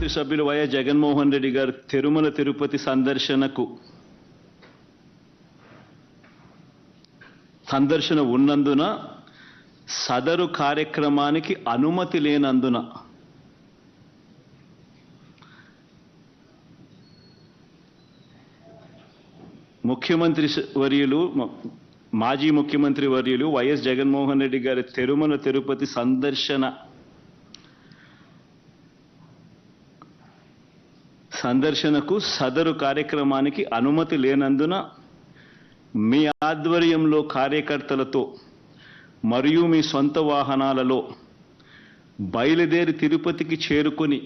ముఖ్యమంత్రి సభ్యులు వైఎస్ జగన్మోహన్ రెడ్డి గారు తిరుమల తిరుపతి సందర్శన ఉన్నందున సదరు కార్యక్రమానికి అనుమతి లేనందున మాజీ ముఖ్యమంత్రి వర్యులు వైఎస్ జగన్మోహన్ రెడ్డి గారి తిరుమల తిరుపతి సందర్శనకు సదరు కార్యక్రమానికి అనుమతి లేనందున మీ ఆధ్వర్యంలో కార్యకర్తలతో మరియు మీ సొంత వాహనాలలో బయలుదేరి తిరుపతికి చేరుకొని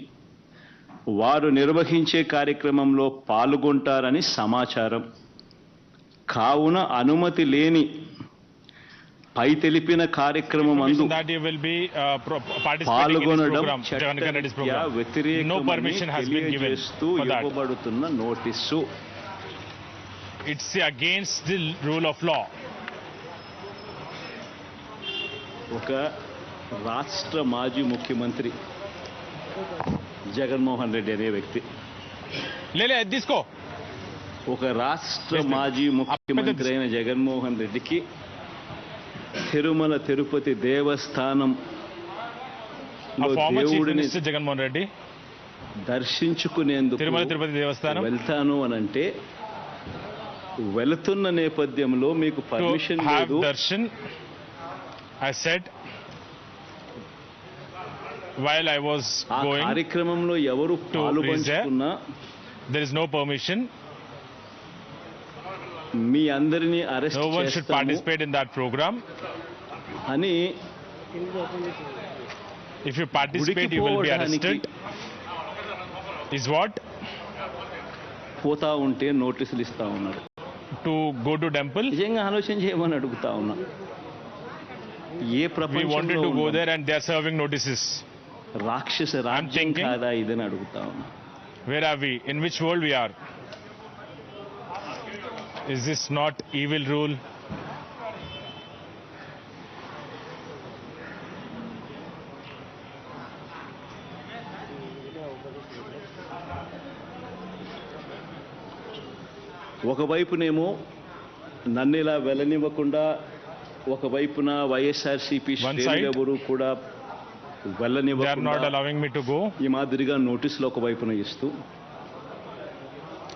వారు నిర్వహించే కార్యక్రమంలో పాల్గొంటారని సమాచారం. కావున అనుమతి లేని పై తెలిపిన కార్యక్రమం అందు పాల్గొనడం చట్టరీత్యా వ్యతిరేకమని తెలియజేస్తూ ఇవ్వబడుతున్న notice. It's against the rule of law. ఒక రాష్ట్ర మాజీ ముఖ్యమంత్రి జగన్మోహన్ రెడ్డి అనే వ్యక్తి, తీసుకో, ఒక రాష్ట్ర మాజీ ముఖ్యమంత్రి అయిన జగన్మోహన్ రెడ్డికి తిరుమల తిరుపతి దేవస్థానం దేవుడిని జగన్మోహన్ రెడ్డి దర్శించుకునేందుకు తిరుమల తిరుపతి దేవస్థానం వెళ్తాను అనంటే వెళుతున్న నేపథ్యంలో మీకు పర్మిషన్ లేదు. Darshan I said while I was going కార్యక్రమంలో ఎవరు పాల్గొన్నా there is no permission. మీ అందరినీ arrest No one should participate in that program. అని If you participate, you will be arrested. Is what? పోతా ఉంటే నోటీసులు ఇస్తా ఉన్నారు. To go to temple. నిజంగా ఆలోచన చేయమని అడుగుతా ఉన్నా. ఏ We wanted to go there and they are serving notices. రాక్షస రాజ్యం కాదా ఇదని అడుగుతా ఉన్నా. Where are we? In which world we are? Is this not evil rule? ఒకవైపునేమో నన్ను ఇలా వెళ్ళనివ్వకుండా ఒకవైపున వైఎస్ఆర్సీపీ శ్రేణులెవరూ కూడా వెళ్ళనివ్వకుండా ఈ మాదిరిగా నోటీసులు ఒకవైపున ఇస్తూ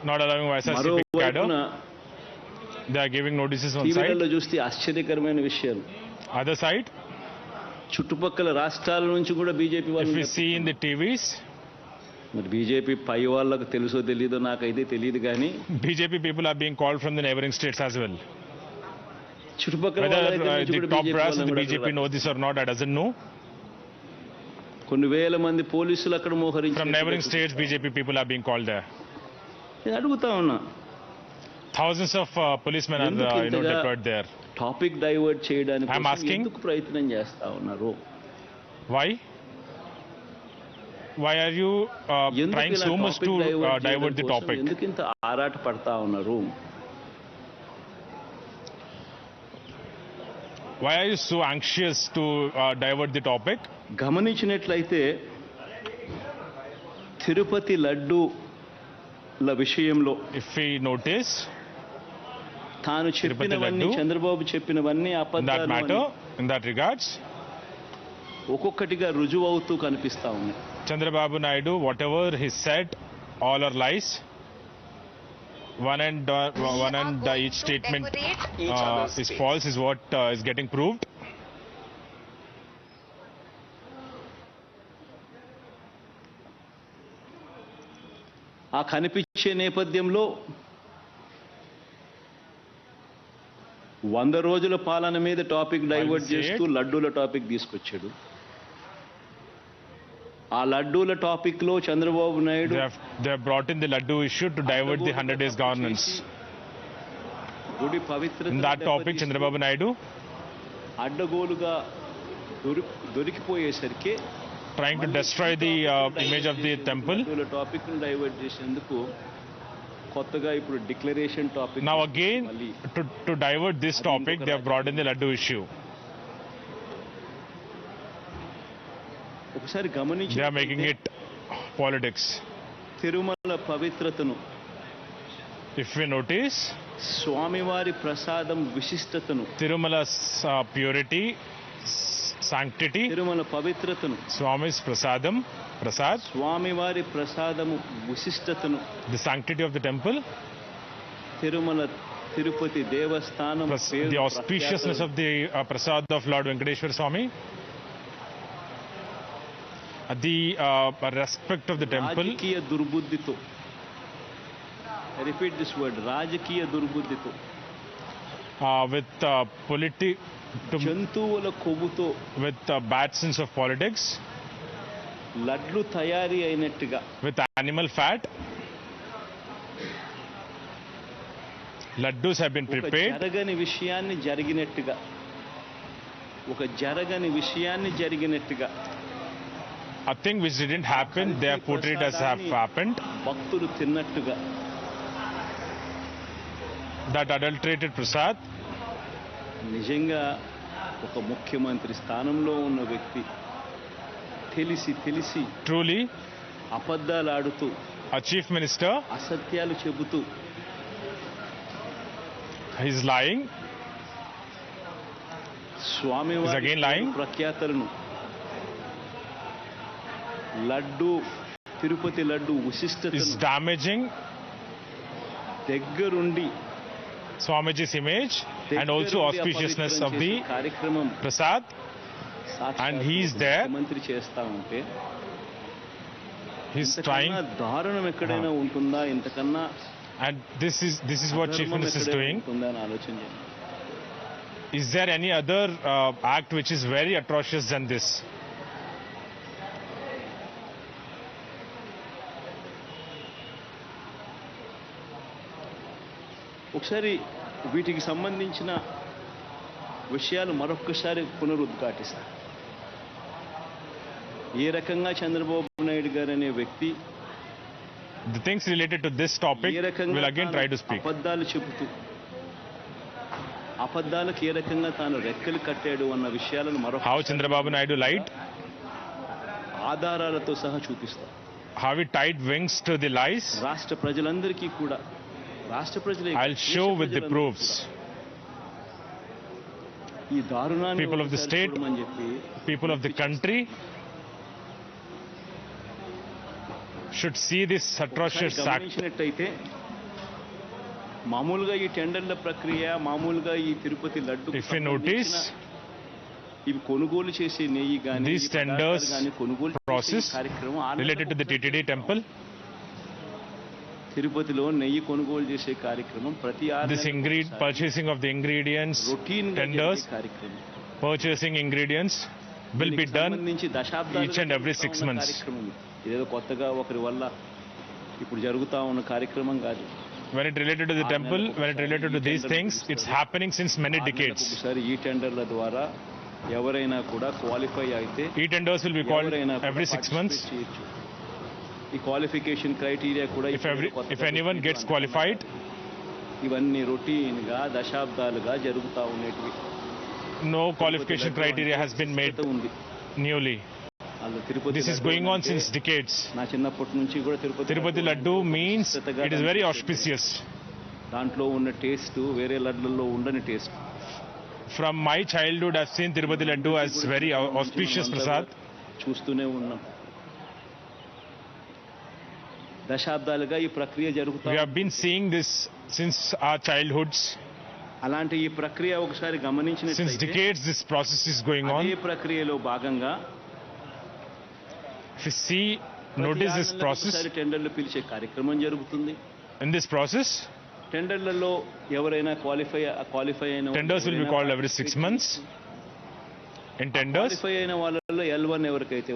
మరోవైపున టీవీలలో చూస్తే ఆశ్చర్యకరమైన విషయాలు. Other side, చుట్టుపక్కల రాష్ట్రాల నుంచి కూడా బీజేపీ వాళ్ళు, మరి బీజేపీ పై వాళ్ళకు తెలుసో తెలీదో నాకైతే తెలియదు కానీ BJP people are being called from the neighboring states as well. చుట్టుపక్కల the top brass of the BJP know this or not, I doesn't know. కొన్ని వేల మంది పోలీసులు అక్కడ మోహరించి from neighboring states BJP people are being called there. నేను అడుగుతా ఉన్నా, thousands of policemen are deployed there. Topic divert చేయడానికి ఎందుకు ప్రయత్నం చేస్తా ఉన్నారు? Why are you trying so much to divert the topic? ఎందుకు ఇంత ఆరాట పడతా ఉన్నారు? Why are you so anxious to divert the topic? గమనించినట్లయితే తిరుపతి లడ్డూల విషయంలో if we notice, తాను చెప్పినవన్నీ, చంద్రబాబు చెప్పినవన్నీ అబద్ధాలు in that regards ఒక్కొక్కటిగా రుజువు అవుతూ కనిపిస్తా ఉన్నాయి. Chandrababu Naidu, whatever he said, all are lies. One and each statement is false, is what is getting proved. ఆ కనిపించే నేపథ్యంలో 100 రోజుల పాలన మీద టాపిక్ డైవర్ట్ చేస్తూ లడ్డూల టాపిక్ తీసుకొచ్చాడు. ఆ లడ్డూల టాపిక్ లో Chandrababu Naidu they have brought in the laddu issue to divert the 100 days governance. గుడి పవిత్రత in that topic Chandrababu Naidu అడ్డగోలుగా దొరికిపోయేసరికి trying to destroy the image of the temple. Topic ను డైవర్ట్ చేసేందుకు కొత్తగా ఇప్పుడు declaration topic. Now again to divert this topic they have brought in the laddu issue. ఒకసారి గమనించి they are making it politics. Tirumala పవిత్రతను, If we notice, స్వామివారి ప్రసాదం విశిష్టతను, Tirumala's purity, sanctity, తిరుమల పవిత్రతను, Swami's prasad, స్వామివారి ప్రసాదము విశిష్టతను, the sanctity of the temple, Tirumala Tirupati దేవస్థానం పేరు the auspiciousness of the prasad of Lord Venkateshwara Swami, the respect of the temple, రాజకీయ దుర్బుద్ధితో, రిపీట్ దిస్ వర్డ్, రాజకీయ దుర్బుద్ధితో, with జంతువుల కొవ్వుతో, with bad sense of politics, లడ్లు తయారీ అయినట్టుగా, with animal fat, laddus have been ఒక prepared. జరగని విషయాన్ని జరిగినట్టుగా, ఒక జరగని విషయాన్ని జరిగినట్టుగా, A thing which didn't happen, they have portrayed as have happened. భక్తులు తిన్నట్టుగా, That adulterated prasad, నిజంగా ఒక ముఖ్యమంత్రి స్థానంలో ఉన్న వ్యక్తి తెలిసి truly, అబద్ధాలు ఆడుతూ, a chief minister అసత్యాలు చెబుతూ, is lying, is స్వామివారి again lying. ప్రఖ్యాతలను, laddu Tirupati laddu is విశిష్టతను damaging దగ్గరుండి Swamiji's image and also auspiciousness of the కార్యక్రమం prasad, and he is there. ముఖ్యమంత్రి చేస్తా ఉంటే He's ఇంతకన్నా trying, దారుణం ఎక్కడైనా ఉంటుందా? ఇంతకన్నా and this is what chief అధర్మం minister is ఎక్కడైనా doing. ఉంటుందా అని ఆలోచన చేయండి. Is there any other act which is very atrocious than this? ఒకసారి వీటికి సంబంధించిన విషయాలు మరొక్కసారి పునరుద్ఘాటిస్తాను. ఏ రకంగా చంద్రబాబు నాయుడు గారు అనే వ్యక్తి The things related to this topic ఏ రకంగా will again try to తాను speak. అబద్ధాలు చెబుతూ, అబద్ధాలకు ఏ రకంగా తాను రెక్కలు కట్టాడు అన్న విషయాలను మరొక How Chandrababu Naidu lied, ఆధారాలతో సహా చూపిస్తాం. how he tied wings to the lies. రాష్ట్ర ప్రజలందరికీ కూడా, రాష్ట్ర ప్రజలే కాదు, I'll దేశ show with the ప్రజలందరికీ proofs. కూడా ఈ దారుణాన్ని People of the ఒకసారి state, చూడమని చెప్పి People of the country should see this atrocious ఒకసారి act. గమనించినట్టయితే మామూలుగా ఈ టెండర్ల ప్రక్రియ, మామూలుగా ఈ Tirupati laddu If you notice, ఇవి కొనుగోలు చేసే నెయ్యి కానీ, these tenders కొనుగోలు process చేసే కార్యక్రమం ఆ related to the TTD temple, తిరుపతిలో నెయ్యి కొనుగోలు చేసే కార్యక్రమం ప్రతి this purchasing of the ingredients, routine tenders, కార్యక్రమం purchasing ingredients will be దీనికి done సంబంధించి దశాబ్దాలుగా each and every జరుగుతా 6 ఉన్న months. కార్యక్రమం. ఇదేదో కొత్తగా ఒకరి వల్ల ఇప్పుడు జరుగుతా ఉన్న కార్యక్రమం కాదు. When it related to the temple, when it related to these things, it's happening since many decades. ఒకసారి ఈ టెండర్ల ద్వారా ఎవరైనా కూడా క్వాలిఫై అయితే E-tenders will be called ఎవరైనా కూడా every 6 months. participate చేయొచ్చు. ఈ క్వాలిఫికేషన్ క్రైటీరియా కూడా If anyone gets qualified, ఇవన్నీ రొటీన్ గా దశాబ్దాలుగా జరుగుతా ఉండేటివి. no qualification criteria has been made ఉంది. newly. వాళ్ళు Tirupati This is laddu going on అంటే since decades. నా చిన్నప్పటి నుంచి కూడా Tirupati Laddu means it is very auspicious. దాంట్లో ఉన్న టేస్ట్ వేరే లడ్లలో ఉండని taste. From my childhood, I've seen Tirupati Laddu as very auspicious prasad. చూస్తూనే ఉన్నాం. దశాబ్దాలుగా ఈ ప్రక్రియ జరుగుతా We have been seeing this since our childhoods. అలాంటి ఈ ప్రక్రియ ఒకసారి Since గమనించినట్లయితే decades, this process is going అదే on. ప్రక్రియలో భాగంగా If you see, notice this process. ఒకసారి టెండర్లు పిలిచే కార్యక్రమం జరుగుతుంది. In this process, టెండర్లలో ఎవరైనా క్వాలిఫై అయిన tenders will be called every 6 months. In tenders, qualify అయిన వాళ్ళలో L1 ఎవరికైతే